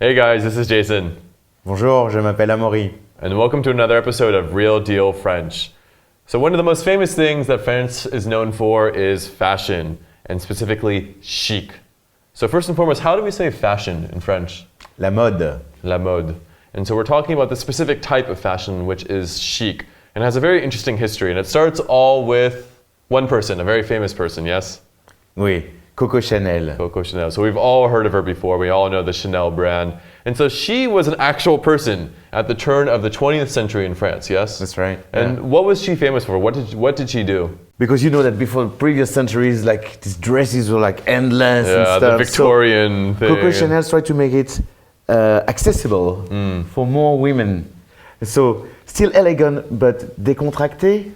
Hey guys, this is Jason. Bonjour, je m'appelle Amaury. And welcome to another episode of Real Deal French. So one of the most famous things that France is known for is fashion, and specifically chic. So first and foremost, how do we say fashion in French? La mode. La mode. And so we're talking about the specific type of fashion, which is chic, and has a very interesting history. And it starts all with one person, a very famous person, yes? Oui, Coco Chanel. Coco Chanel. So we've all heard of her before. We all know the Chanel brand. And so she was an actual person at the turn of the 20th century in France, yes? That's right. And yeah. what was she famous for? What did she do? Because you know that before previous centuries, like these dresses were like endless and stuff. The Victorian thing. Coco Chanel tried to make it accessible for more women. So still elegant, but décontracté.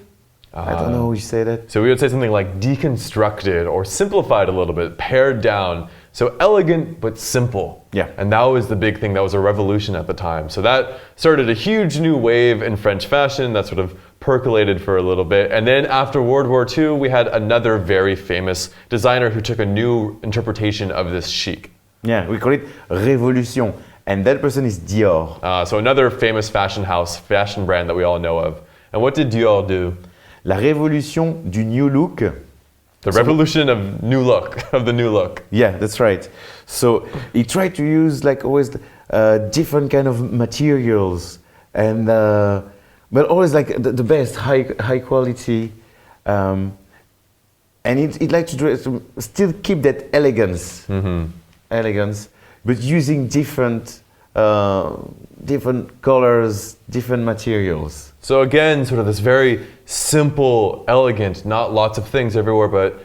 I don't know how you say that. So we would say something like deconstructed or simplified a little bit, pared down. So elegant but simple. Yeah. And that was the big thing. That was a revolution at the time. So that started a huge new wave in French fashion that sort of percolated for a little bit. And then after World War II, we had another very famous designer who took a new interpretation of this chic. Yeah, we call it révolution. And that person is Dior. So another famous fashion house, fashion brand that we all know of. And what did Dior do? La révolution du new look. The revolution of new look, of the new look. Yeah, that's right. So he tried to use like always different kind of materials and but always like the best high quality. And he'd like to still keep that elegance, elegance, but using different colors, different materials. So again, sort of this very simple, elegant, not lots of things everywhere, but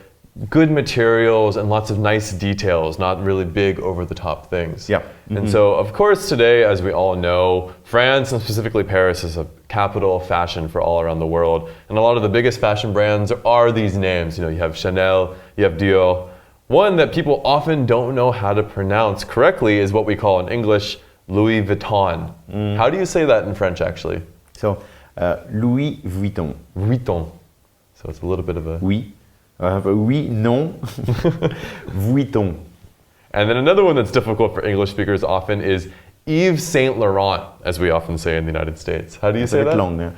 good materials and lots of nice details, not really big over-the-top things. Yeah. And so, of course, today, as we all know, France, and specifically Paris, is a capital of fashion for all around the world. And a lot of the biggest fashion brands are these names. You know, you have Chanel, you have Dior. One that people often don't know how to pronounce correctly is what we call in English Louis Vuitton. How do you say that in French, actually? So, Louis Vuitton. Vuitton. So it's a little bit of a... Oui. Oui, non. Vuitton. And then another one that's difficult for English speakers often is Yves Saint Laurent, as we often say in the United States. How do you say that? Long, yeah.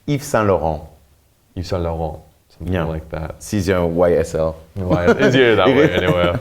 Yves Saint Laurent. Yves Saint Laurent. Something like that. It's easier YSL. Easier that way, anyway.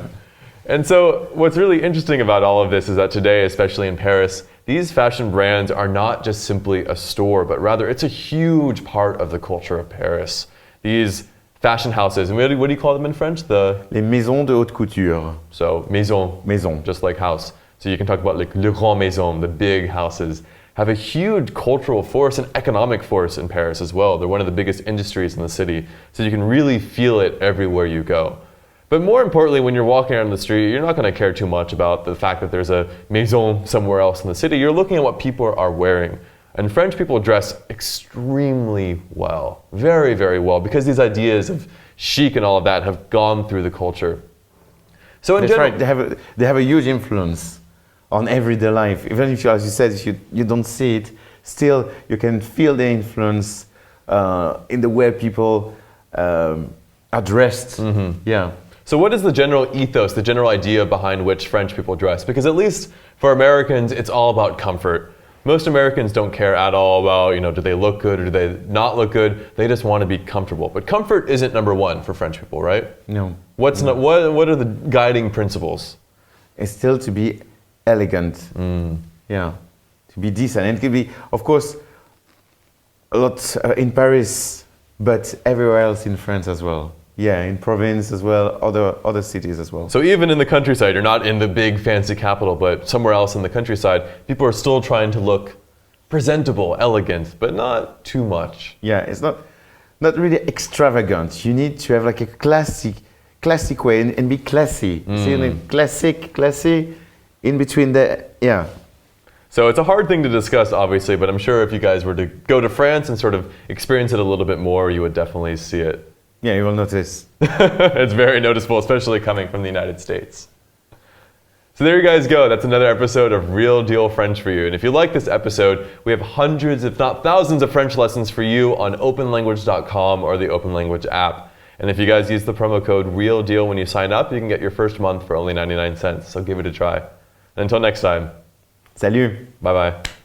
And so what's really interesting about all of this is that today, especially in Paris, these fashion brands are not just simply a store, but rather it's a huge part of the culture of Paris. These fashion houses, and what do you call them in French? Les maisons de haute couture. So maison. Maison. Just like house. So you can talk about like le grand maison, the big houses, have a huge cultural force and economic force in Paris as well. They're one of the biggest industries in the city. So you can really feel it everywhere you go. But more importantly, when you're walking around the street, you're not going to care too much about the fact that there's a maison somewhere else in the city. You're looking at what people are wearing. And French people dress extremely well, very, very well, because these ideas of chic and all of that have gone through the culture. So in general, right. They have a huge influence on everyday life. Even if, as you said, if you don't see it, still you can feel the influence in the way people are dressed. Yeah. So what is the general ethos, the general idea behind which French people dress? Because at least for Americans, it's all about comfort. Most Americans don't care at all about, you know, do they look good or do they not look good? They just want to be comfortable. But comfort isn't number one for French people, right? No. What are the guiding principles? It's still to be elegant. Yeah. To be decent. And it can be, of course, a lot in Paris, but everywhere else in France as well. Yeah, in province as well, other cities as well. So even in the countryside, you're not in the big fancy capital, but somewhere else in the countryside, people are still trying to look presentable, elegant, but not too much. Yeah, it's not really extravagant. You need to have like a classic way and be classy. See, classy, in between yeah. So it's a hard thing to discuss, obviously, but I'm sure if you guys were to go to France and sort of experience it a little bit more, you would definitely see it. Yeah, you will notice. It's very noticeable, especially coming from the United States. So there you guys go. That's another episode of Real Deal French for you. And if you like this episode, we have hundreds, if not thousands, of French lessons for you on openlanguage.com or the Open Language app. And if you guys use the promo code REALDEAL when you sign up, you can get your first month for only 99 cents. So give it a try. And until next time. Salut. Bye bye.